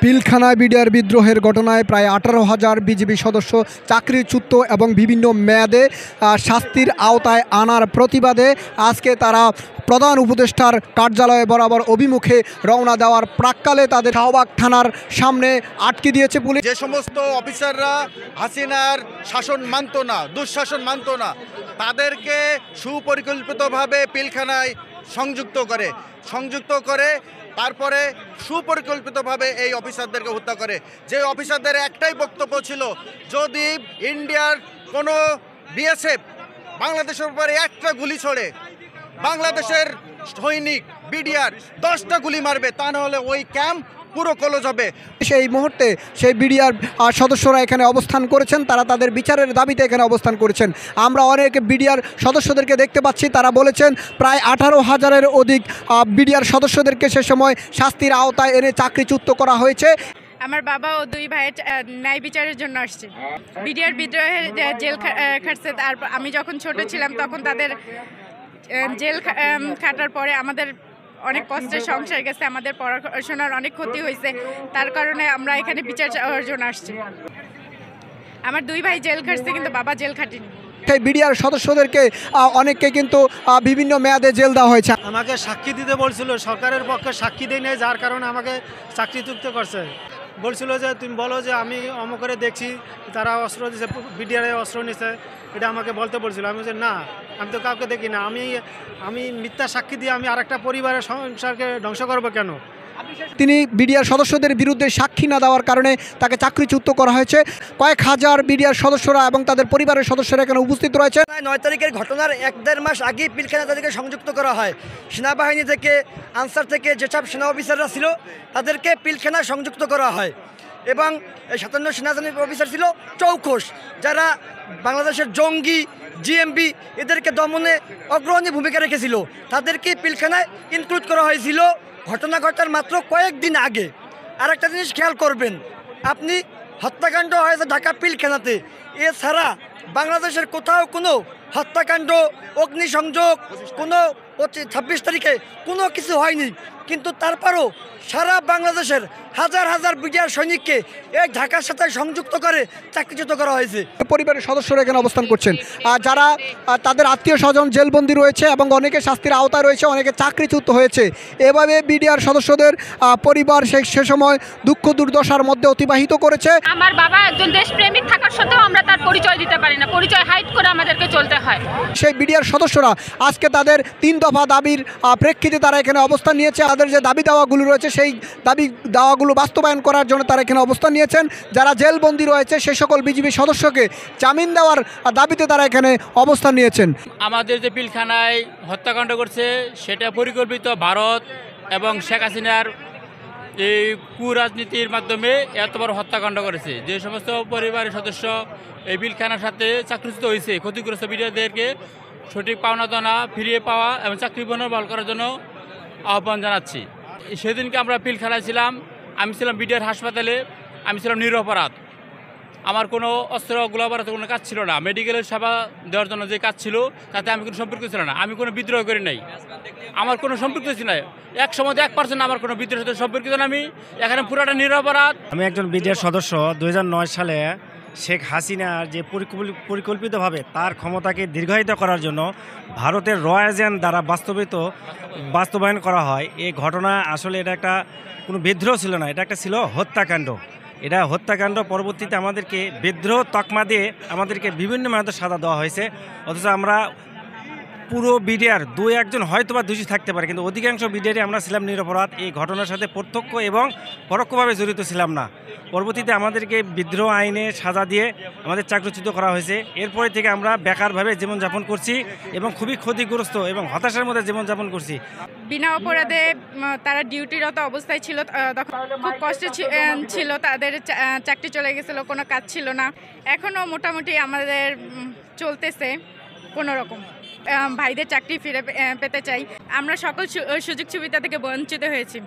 পিলখানায় BDR বিদ্রোহের ঘটনায় প্রায় 18,000 বিজিবি সদস্য চাকরিচ্যুত এবং বিভিন্ন মেয়াদে শাস্তির আওতায় আনার প্রতিবাদে আজকে তারা প্রধান উপদেষ্টার কার্যালয়ে বরাবর অভিমুখে রওনা দেওয়ার প্রাক্কালে তাদের শাহবাগ থানার সামনে আটকে দিয়েছে পুলিশ। যে সমস্ত অফিসাররা হাসিনার শাসন মানত না, দুঃশাসন মানত না, তাদেরকে সুপরিকল্পিতভাবে পিলখানায় সংযুক্ত করে তারপরে সুপরিকল্পিতভাবে এই অফিসারদেরকে হত্যা করে। যে অফিসারদের একটাই বক্তব্য ছিল, যদি ইন্ডিয়ার কোনো বিএসএফ বাংলাদেশের উপরে একটা গুলি ছড়ে, বাংলাদেশের সৈনিক বিডিআর 10টা গুলি মারবে, তা না হলে ওই ক্যাম্প পুরো ক্লোজ হবে। সেই মুহূর্তে সেই বিডিআর সদস্যরা এখানে অবস্থান করেছেন, তারা তাদের বিচারের দাবিতে এখানে অবস্থান করেছেন। আমরা অনেক বিডিআর সদস্যদেরকে দেখতে পাচ্ছি, তারা বলেছেন প্রায় 18,000-এর অধিক বিডিআর সদস্যদেরকে সে সময় শাস্তির আওতায় এনে চাকরিচ্যুত করা হয়েছে। আমার বাবা ও দুই ভাইয়ের ন্যায় বিচারের জন্য আসছে। বিডিআর বিদ্রোহে জেল খাটছে। আর আমি যখন ছোট ছিলাম তখন তাদের জেল খাটার পরে আমাদের অনেক কষ্টের সংসার গেছে, আমাদের পড়াশোনার অনেক ক্ষতি হয়েছে। তার কারণে আমরা এখানে বিচার চাওয়ার জন্য আসছি। আমার দুই ভাই জেল খাটছে, কিন্তু বাবা জেল খাটেনি। সেই বিডিআর সদস্যদেরকে অনেককে কিন্তু বিভিন্ন মেয়াদে জেল দেওয়া হয়েছে। আমাকে সাক্ষী দিতে বলছিল, সরকারের পক্ষে সাক্ষী দেয় নাই, যার কারণে আমাকে চাকরিচ্যুত করছে। বলছিল যে তুমি বলো যে আমি অমুকরে দেখছি তারা অস্ত্র দিছে, বিডিআরে অস্ত্র নিছে, এটা আমাকে বলতে বলছিল। আমি বলছি না, আমি তো কাউকে দেখি না, আমি মিথ্যা সাক্ষী দিয়ে আমি আরেকটা পরিবারের সংসারকে ধ্বংস করবো কেন? তিনি বিডিআর সদস্যদের বিরুদ্ধে সাক্ষী না দেওয়ার কারণে তাকে চাকরিচ্যুত করা হয়েছে। কয়েক হাজার বিডিআর সদস্যরা এবং তাদের পরিবারের সদস্যরা এখানে উপস্থিত রয়েছে। 9 তারিখের ঘটনার 1-1.5 মাস আগেই পিলখানা তাদেরকে সংযুক্ত করা হয়। সেনাবাহিনী থেকে, আনসার থেকে যেসব সেনা অফিসাররা ছিল তাদেরকে পিলখানা সংযুক্ত করা হয়। এবং 57 সেনাবাহিনী অফিসার ছিল চৌখোশ, যারা বাংলাদেশের জঙ্গি জিএমবি এদেরকে দমনে অগ্রণী ভূমিকা রেখেছিল, তাদেরকে পিলখানায় ইনক্লুড করা হয়েছিল ঘটনা ঘটার মাত্র কয়েকদিন আগে। আর একটা জিনিস খেয়াল করবেন, আপনি হত্যাকাণ্ড হয়েছে ঢাকা পিলখানাতে, এছাড়া বাংলাদেশের কোথাও কোনো হত্যাকাণ্ড, অগ্নিসংযোগ, কোনো 26 তারিখে কোনো কিছু হয়নি। কিন্তু তারপরও সারা বাংলাদেশের হাজার হাজার বিডিআর সৈনিককে এই ঢাকার সাথে সংযুক্ত করে চাকরিচ্যুত করা হয়েছে। পরিবারের সদস্যরা এখানে অবস্থান করছেন, যারা তাদের আত্মীয় স্বজন জেলবন্দি রয়েছে এবং অনেকে শাস্তির আওতায় রয়েছে, অনেকে চাকরিচ্যুত হয়েছে। এভাবে বিডিআর সদস্যদের পরিবার সে সময় দুঃখ দুর্দশার মধ্যে অতিবাহিত করেছে। আমার বাবা একজন দেশপ্রেমিক থাকার সত্ত্বেও আমরা তার পরিচয় দিতে পারি না, পরিচয় হাইড করে আমাদেরকে চলতে হয়। সেই বিডিআর সদস্যরা আজকে তাদের 3 দফা দাবির প্রেক্ষিতে তারা এখানে অবস্থান নিয়েছে। তাদের যে দাবি দাওয়াগুলো রয়েছে সেই দাবি দাওয়াগুলো বাস্তবায়ন করার জন্য তারা এখানে অবস্থান নিয়েছেন। যারা জেলবন্দি রয়েছে সে সকল বিজিবি সদস্যকে জামিন দেওয়ার দাবিতে তারা এখানে অবস্থান নিয়েছেন। আমাদের যে পিলখানায় হত্যাকাণ্ড করছে সেটা পরিকল্পিত ভারত এবং শেখ হাসিনার এই কুরাজনীতির মাধ্যমে এত বড় হত্যাকাণ্ড করেছে। যে সমস্ত পরিবারের সদস্য এই পিলখানার সাথে চাকরিচ্যুত হয়েছে, ক্ষতিগ্রস্ত বিডিআরদেরকে সঠিক পাওনা ফিরিয়ে পাওয়া এবং চাকরি পুনর্বহাল করার জন্য আহ্বান জানাচ্ছি। সেদিনকে আমরা পিলখানায় ছিলাম, আমি ছিলাম বিডিআর হাসপাতালে, আমি ছিলাম নিরপরাধ। আমার কোনো অস্ত্র গোলাবারুদ কোনো কাজ ছিল না, মেডিকেলের সেবা দেওয়ার জন্য যে কাজ ছিল তাতে আমি কোনো সম্পৃক্ত ছিল না, আমি কোনো বিদ্রোহ করি নাই, আমার কোনো সম্পৃক্ত ছিল না। এক সময় 1% আমার কোনো বিদ্রোহের সাথে সম্পর্কিত না, আমি এখানে পুরাটা নিরপরাধ। আমি একজন বিডিআর সদস্য। 2009 সালে শেখ হাসিনার যে পরিকল্পিতভাবে তার ক্ষমতাকে দীর্ঘায়িত করার জন্য ভারতের র এজেন্ট দ্বারা বাস্তবায়ন করা হয়। এই ঘটনা আসলে এটা একটা কোনো বিদ্রোহ ছিল না, এটা একটা ছিল হত্যাকাণ্ড। এটা হত্যাকাণ্ড। পরবর্তীতে আমাদেরকে বিদ্রোহ তকমা দিয়ে আমাদেরকে বিভিন্ন মেয়াদে সাজা দেওয়া হয়েছে। অথচ আমরা পুরো বিডিআর 2-1 হয়তো বা দোষী থাকতে পারে, কিন্তু অধিকাংশ বিডিআরই আমরা ছিলাম নিরপরাধ। এই ঘটনার সাথে প্রত্যক্ষ এবং পরোক্ষভাবে জড়িত ছিলাম না। পরবর্তীতে আমাদেরকে বিদ্রোহ আইনে সাজা দিয়ে আমাদের চাকরিচ্যুত করা হয়েছে। এরপরে থেকে আমরা বেকারভাবে জীবনযাপন করছি এবং খুবই ক্ষতিগ্রস্ত এবং হতাশার মধ্যে জীবনযাপন করছি। বিনা অপরাধে তারা ডিউটিরত অবস্থায় ছিল, তখন খুব কষ্ট ছিল, তাদের চাকরি চলে গেছিল, কোনো কাজ ছিল না। এখনও মোটামুটি আমাদের চলতেছে কোনো রকম। ভাইদের চাকরি ফিরে পেতে চাই। আমরা সকল সুযোগ সুবিধা থেকে বঞ্চিত হয়েছি।